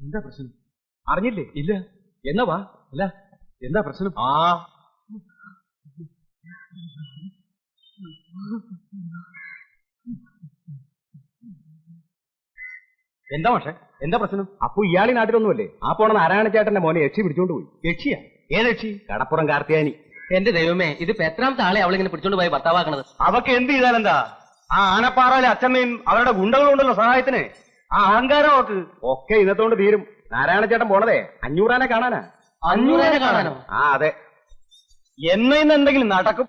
എന്താ പ്രശ്നം? അറിഞ്ഞില്ലേ? ഇല്ല. എന്നാ വാ. അല്ല എന്താ പ്രശ്നം? എന്താ പക്ഷേ എന്താ പ്രശ്നം? അപ്പൊ ഇയാളി നാട്ടിലൊന്നുമല്ലേ? ആ പോണ നാരായണ ചേട്ടന്റെ മോനെ യക്ഷി പിടിച്ചോണ്ട് പോയി. യക്ഷിയാ? ഏത് യക്ഷി? കടപ്പുറം കാർത്തിയാനി. എന്റെ ദൈവമേ, ഇതിപ്പോ എത്രാമത്തെ ആളെ അവളിങ്ങനെ പിടിച്ചോണ്ട് പോയി ഭർത്താവാക്കണത്? അവക്ക് എന്ത് ചെയ്താലെന്താ? ആ ആനപ്പാറയിലെ അച്ഛമ്മയും അവരുടെ ഗുണ്ടകളുണ്ടല്ലോ സഹായത്തിന്. ആ അഹങ്കാരം അവക്ക് ഒക്കെ ഇന്നത്തോണ്ട് തീരും. നാരായണ ചേട്ടൻ പോണതേ 500 ആനെ കാണാനാ. 500 ആനെ കാണാനോ? ആ അതെ. ഇന്ന് എന്തെങ്കിലും നടക്കും.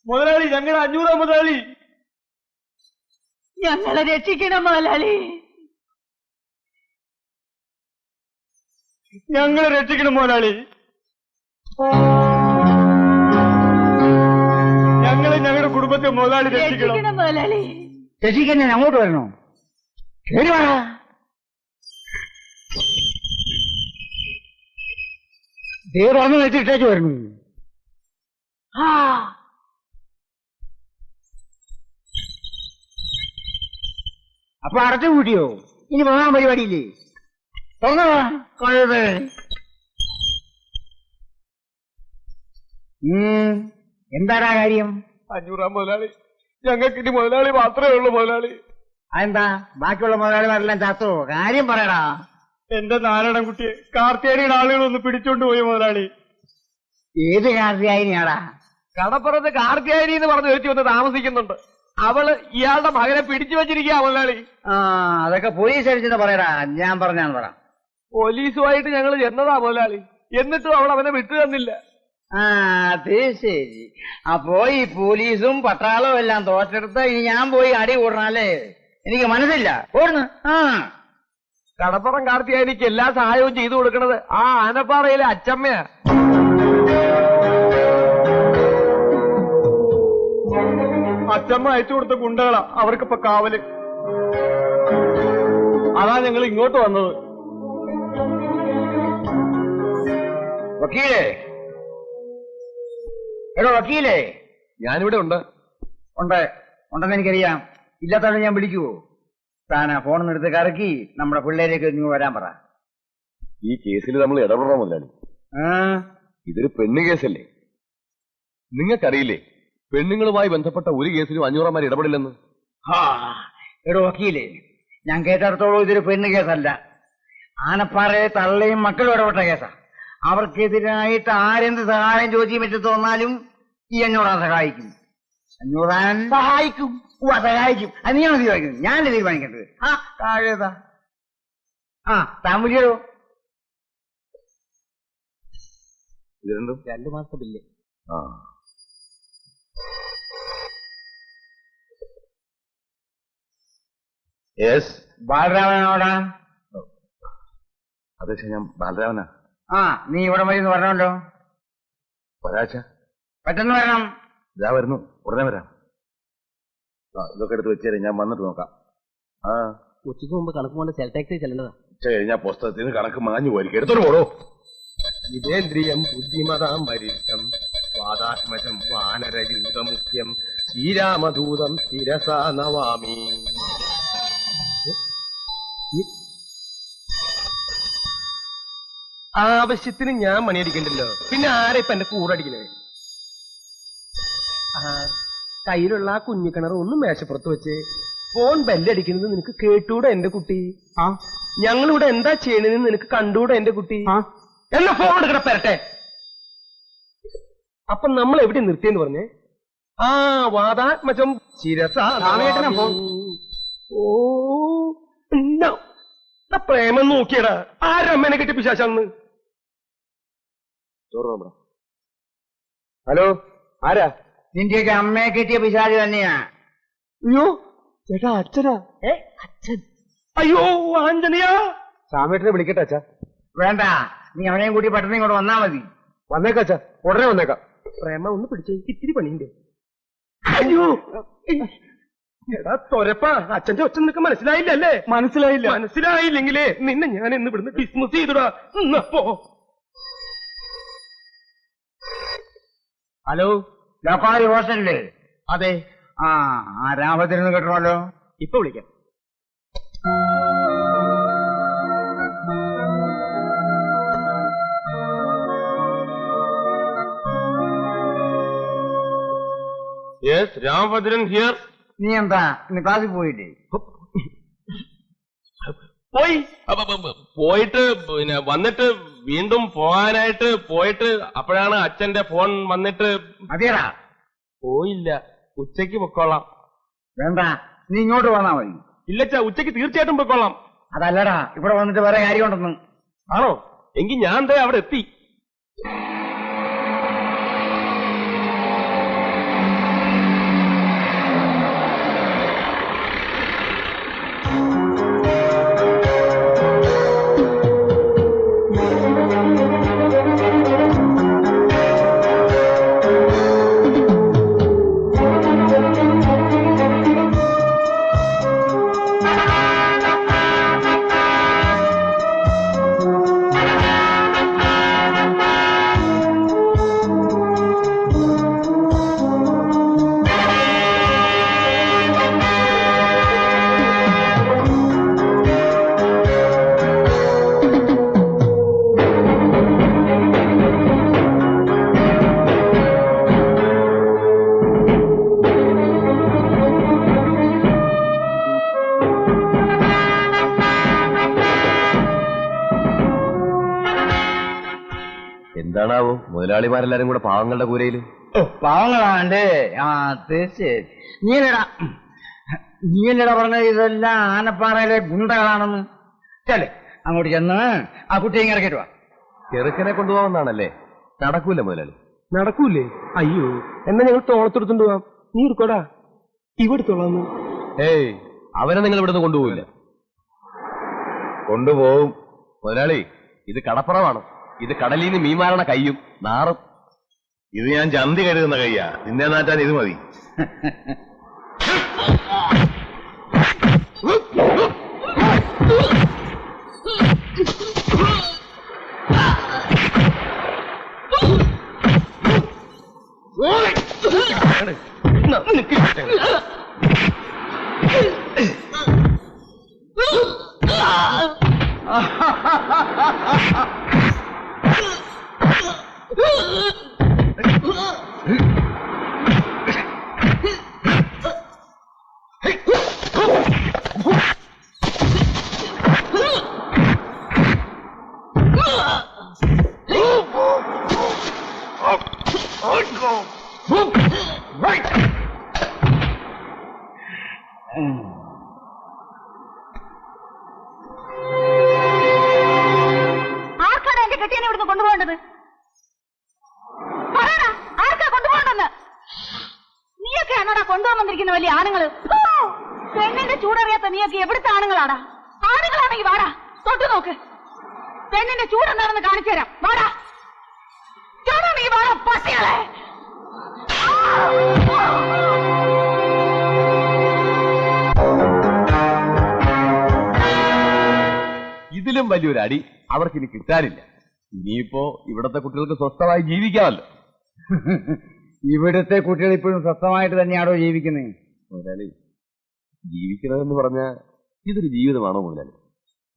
മുതലാളി, ഞങ്ങളുടെ 500 മുതലാളി, ഞങ്ങളെ രക്ഷിക്കണം മുതലാളി, ഞങ്ങളെ രക്ഷിക്കണം മുതലാളി, ഞങ്ങളെ ഞങ്ങളുടെ കുടുംബത്തെ മുതലാളി രക്ഷിക്കണം മുതലാളി. രക്ഷിക്കാൻ ഞാൻ അങ്ങോട്ട് വരണോ? ശരി വാ. ദൈവം വെച്ചിട്ടേക്ക് വരുന്നു. അപ്പൊ അടച്ചു കൂട്ടിയോ? ഇനി പോകാൻ പരിപാടിയില്ലേ? എന്താടാ കാര്യം? 500 മുതലാളി, ഞങ്ങൾക്ക് ഇനി മുതലാളി മാത്രമേ ഉള്ളൂ മുതലാളി. അതെന്താ ബാക്കിയുള്ള മുതലാളിമാരെല്ലാം ചത്തോ? കാര്യം പറയടാ. എന്റെ നാരായണൻകുട്ടിയെ കാർത്തിയാനിയുടെ ആളുകളൊന്ന് പിടിച്ചോണ്ട് പോയി മുതലാളി. ഏത് കാർത്തിയാനിയാടാ? കടപ്പുറത്ത് കാർത്തിയാനി എന്ന് പറഞ്ഞ് വെച്ച് വന്ന് താമസിക്കുന്നുണ്ട്. അവള് ഇയാളുടെ മകനെ പിടിച്ചു വെച്ചിരിക്കുക മുതലാളി. അതൊക്കെ പോലീസ് അടിച്ചെന്ന് പറയടാ. ഞാൻ പറഞ്ഞാന്ന് പറ. പോലീസുമായിട്ട് ഞങ്ങൾ ചെന്നതാ മുതലാളി. എന്നിട്ടും അവൾ അവനെ വിട്ടു തന്നില്ല. അത് ശരി. അപ്പോ ഈ പോലീസും പട്ടാളവും എല്ലാം തോറ്റെടുത്ത് ഇനി ഞാൻ പോയി അടി കൂടണല്ലേ? എനിക്ക് മനസ്സില്ല. ഓടുന്നു. കടപ്പുറം കാർത്തിയാനിക്ക് എല്ലാ സഹായവും ചെയ്തു കൊടുക്കണത് ആ ആനപ്പാറയിലെ അച്ചമ്മയാ. അച്ചമ്മ അയച്ചു കൊടുത്ത ഗുണ്ടകളാ അവർക്കിപ്പോ കാവല്. അതാ ഞങ്ങൾ ഇങ്ങോട്ട് വന്നത്. വക്കീലേ, എടോ വക്കീലേ. ഞാനിവിടെ ഉണ്ട്. ഉണ്ടെന്ന് എനിക്കറിയാം. ഇല്ലാത്തവരെ ഞാൻ വിളിക്കുവോ? താനാ ഫോണിൽ എടുത്ത് കറക്കി നമ്മുടെ പിള്ളേരേക്ക് ഇങ്ങ് വരാൻ പറ. ഈ കേസിൽ നമ്മൾ ഇടപെടണം മുതലാളി. ഇതൊരു പെണ്ണ് കേസല്ലേ? നിങ്ങൾക്കറിയില്ലേ പെണ്ണുങ്ങളുമായി ബന്ധപ്പെട്ട ഒരു കേസിലും 500 ഇടപെടില്ലെന്ന്? എടോ വക്കീലേ, ഞാൻ കേട്ടിടത്തോളം ഇതൊരു പെണ്ണ് കേസല്ല. ആനപ്പാറയെ തള്ളയും മക്കളും ഇടപെട്ട കേസാ. അവർക്കെതിരായിട്ട് ആരെന്ത് സഹായം ചോദിച്ചു പറ്റത്ത് വന്നാലും ഈ 500 സഹായിക്കും. 500 സഹായിക്കും. സഹായിക്കും. അത് നീയാണ് തീരുമാനിക്കുന്നത്, ഞാനല്ലേ തീരുമാനിക്കേണ്ടത്. താഴേതാ. താൻ വിളിയോ? ഇത് രണ്ടും 2 മാസത്തെ ബില്ല്. ബാലരാമനോടാ? അതെ, ഞാൻ ബാലരാമനാ. നീ ഇവിടെ വഴിന്ന് പറഞ്ഞല്ലോ. ഒരാഴ്ച പെട്ടെന്ന് വരണം. ഇതാ വരുന്നു, ഉടനെ വരാം. ഇതൊക്കെ എടുത്ത് വെച്ചേരെ, ഞാൻ വന്നിട്ട് നോക്കാം. ഉച്ചയ്ക്ക് മുമ്പ് കണക്ക് കൊണ്ട് സെൽ ടാക്സിൽ ചെല്ലേണ്ടതാ. ഉച്ച കഴിഞ്ഞാൽ പുസ്തകത്തിൽ നിന്ന് കണക്ക് മാഞ്ഞു പോയിരിക്കും. എടുത്തോട്ട് പോടോ. ഇതേന്ദ്രിയം ബുദ്ധിമതാം വരിഷ്ഠം വാദാത്മജം വാനരയൂതമുഖ്യം ശ്രീരാമദൂതം ശിരസാ നവാമി. ആവശ്യത്തിന് ഞാൻ മണിയടിക്കണ്ടല്ലോ, പിന്നെ ആരെ ഇപ്പൊ എന്റെ കൂറടിക്കണേ? കയ്യിലുള്ള ആ കുഞ്ഞിക്കിണർ ഒന്നും മേശപ്പുറത്ത് വെച്ച് ഫോൺ ബെല്ലടിക്കുന്നത് നിനക്ക് കേട്ടൂടെ എന്റെ കുട്ടി? ഞങ്ങളിവിടെ എന്താ ചെയ്യണെന്ന് നിനക്ക് കണ്ടൂടെ എന്റെ കുട്ടി? എന്നാ ഫോൺ എടുക്കണ പെരട്ടെ. അപ്പൊ നമ്മൾ എവിടെ നിർത്തിയെന്ന് പറഞ്ഞേ? വാദാത്മജം ശിരസ. ഓ പ്രേമം നോക്കിയടാ. ആരമ്മനെ കെട്ടി പിശാചാന്ന്. ഹലോ, ആരാ? നിന്റെയൊക്കെ അമ്മയെ കെട്ടിയ പിശാച് തന്നെയാ. അയ്യോ ചേട്ടാ, അച്ഛനാ? അച്ഛൻ? അയ്യോ ആഞ്ജനയാ. സാമേട്ടനെ വിളിക്കട്ടെ അച്ഛാ? വേണ്ട, നീ അവനെയും കൂട്ടി പെട്ടെന്ന് ഇങ്ങോട്ട് വന്നാ മതി. വന്നേക്കാം അച്ഛാ, ഉടനെ വന്നേക്കാം. പ്രേമ ഒന്ന് പിടിച്ചേ, ഇത്തിരി പണിയുണ്ട്. അയ്യോ എടാ തൊരപ്പ, അച്ഛന്റെ ഒച്ച നിനക്ക് മനസ്സിലായില്ലല്ലേ? മനസ്സിലായില്ലെങ്കിലേ നിന്നെ ഞാൻ ഇന്ന് ഇവിടുന്ന് ഡിസ്മിസ് ചെയ്തിടാ. പോ. ഹലോ, ലോക്കാളി ഹോസ്റ്റലില്ലേ? അതെ. ആ രാമഭദ്രന് കേട്ടണല്ലോ. ഇപ്പൊ വിളിക്കാം. Yes, Ramabhadran here. നീ എന്താ ഇന്ന് ക്ലാസ്സിൽ പോയില്ലേ? പോയിട്ട് പിന്നെ വന്നിട്ട് വീണ്ടും പോകാനായിട്ട് പോയിട്ട് അപ്പോഴാണ് അച്ഛന്റെ ഫോൺ വന്നിട്ട്. അതേടാ. പോയില്ല, ഉച്ചയ്ക്ക് പൊക്കോളാം. വേണ്ട, നീ ഇങ്ങോട്ട് വന്നാ മതി. ഇല്ലച്ചാ, ഉച്ചയ്ക്ക് തീർച്ചയായിട്ടും പൊക്കോളാം. അതല്ലടാ, ഇവിടെ വന്നിട്ട് വേറെ കാര്യമുണ്ടെന്ന്. ആണോ? എങ്കിൽ ഞാൻ ദേ അവിടെ എത്തി. എന്താണാവോ മുതലാളിമാരെല്ലാരും കൂടെ പാവങ്ങളുടെ കൂരയില്? പാവങ്ങളാണ്ട്. തീർച്ചയായും. നീയല്ലടാ പറഞ്ഞത് ഇതെല്ലാം ആനപ്പാറയിലെ ഗുണ്ടകളാണെന്ന്. ചെല്ലേ അങ്ങോട്ട് ചെന്ന് ആ കുട്ടിയെ ഇറക്കിട്ട് വാ. ചെറുക്കനെ കൊണ്ടുപോകാമെന്നാണല്ലേ? നടക്കൂല മുതലാളി. നടക്കൂലേ? അയ്യോ, എന്നാ ഞങ്ങൾ തോളത്തെടുത്തോണ്ട് പോവാം. നീ എടുക്കോടാ, ഇവിടുത്തോളാന്ന്. ഏയ്, അവനെ നിങ്ങൾ ഇവിടുന്ന് കൊണ്ടുപോകില്ല. കൊണ്ടുപോകും മുതലാളി. ഇത് കടപ്പുറമാണ്. ഇത് കടലിൽ നിന്ന് മീൻ മാറണ കയ്യും നാറും. ഇത് ഞാൻ ചന്തി കരുതുന്ന കയ്യാ. നിന്നെ നാറ്റാൻ ഇത് മതി. ആർക്കാണ് എന്റെ കെട്ടിയനെ ഇവിടുന്ന് കൊണ്ടുപോകേണ്ടത്? പറയടാ, ആർക്കാ കൊണ്ടുപോകണ്ടെന്ന്? നീയൊക്കെയാണോടാ കൊണ്ടുപോകാൻ വന്നിരിക്കുന്ന വലിയ ആണുങ്ങള്? പെണ്ണിന്റെ ചൂടറിയാത്ത നീയൊക്കെ എവിടുത്തെ ആണുങ്ങളാടാ? ആണുങ്ങളാണെങ്കിൽ വാടാ, തൊട്ടു നോക്ക്. പെണ്ണിന്റെ ചൂടെന്താണെന്ന് കാണിച്ചു തരാം. വാടാ, ചൂടാണെങ്കിൽ വാടാ പട്ടികളെ. ഇതിലും വലിയൊരു അടി അവർക്ക് ഇനി കിട്ടാനില്ല. ഇനിയിപ്പോ ഇവിടത്തെ കുട്ടികൾക്ക് സ്വസ്ഥമായി ജീവിക്കാമല്ലോ. ഇവിടുത്തെ കുട്ടികൾ ഇപ്പോഴും സ്വസ്ഥമായിട്ട് തന്നെയാണോ ജീവിക്കുന്നത്? മുതലാളി, ജീവിക്കണമെന്ന് പറഞ്ഞാൽ ഇതൊരു ജീവിതമാണോ മുതലാളി?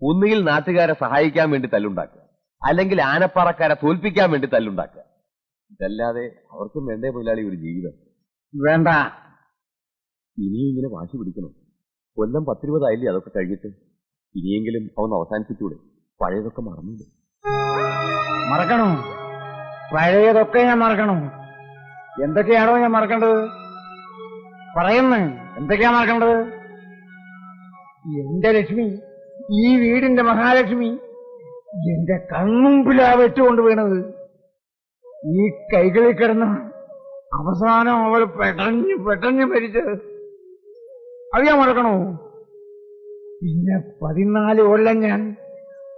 ഒന്നുകിൽ നാട്ടുകാരെ സഹായിക്കാൻ വേണ്ടി തല്ലുണ്ടാക്കുക, അല്ലെങ്കിൽ ആനപ്പാറക്കാരെ തോൽപ്പിക്കാൻ വേണ്ടി തല്ലുണ്ടാക്കുക. ഇതല്ലാതെ അവർക്കും വേണ്ടേ മുതലാളി ഒരു ജീവിതം? വേണ്ട. ഇനിയും ഇങ്ങനെ വാശി പിടിക്കണം. കൊല്ലം 10-20 ആയില്ലേ അതൊക്കെ കഴിഞ്ഞിട്ട്? ഇനിയെങ്കിലും അവന്ന് അവസാനിപ്പിച്ചൂടെ? പഴയതൊക്കെ മറന്നില്ലേ? മറക്കണോ? പഴയതൊക്കെ ഞാൻ മറക്കണോ? എന്തൊക്കെയാണോ ഞാൻ മറക്കേണ്ടത്? പറയുന്നു, എന്തൊക്കെയാ മറക്കേണ്ടത്? എന്റെ ലക്ഷ്മി, ഈ വീടിന്റെ മഹാലക്ഷ്മി എന്റെ കൺമുമ്പിലാ വെച്ചുകൊണ്ട് വീണത്. ഈ കൈകളിൽ കിടന്ന് അവസാനം അവൾ പെട്ടഞ്ഞ് മരിച്ചത് അത് ഞാൻ മറക്കണോ? പിന്നെ 14 കൊല്ലം ഞാൻ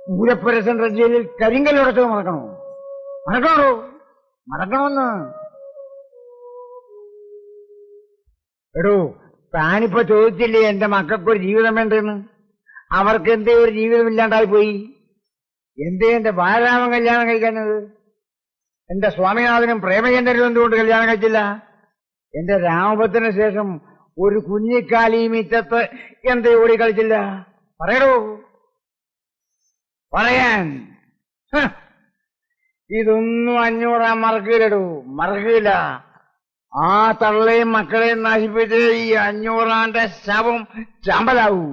പൂരപ്പുര സെൻട്രൽ ജയിലിൽ കരിങ്കല്ലുടച്ചത് മറക്കണോ? മറക്കണമെന്ന്. എടോ, താനിപ്പോ ചോദിച്ചില്ലേ എന്റെ മക്കൾക്കൊരു ജീവിതം വേണ്ടെന്ന്? അവർക്ക് എന്തേ ഒരു ജീവിതം ഇല്ലാണ്ടായി പോയി? എന്തേ എന്റെ ബാലരാമൻ കല്യാണം കഴിക്കാഞ്ഞത്? എന്റെ സ്വാമിനാഥനും പ്രേമചന്ദ്രനും എന്തുകൊണ്ട് കല്യാണം കഴിച്ചില്ല? എന്റെ രാമഭദ്രന് ശേഷം ഒരു കുഞ്ഞിക്കാലി മിറ്റത്ത് എന്തേ ഓടി കളിച്ചില്ല? പറയടോ, പറയാൻ. ഇതൊന്നും 500 മറക്കില്ലടോ, മറക്കില്ല. ആ തള്ളയും മക്കളെയും നശിപ്പിച്ച് ഈ 500 ശവം ചാമ്പലാവൂ.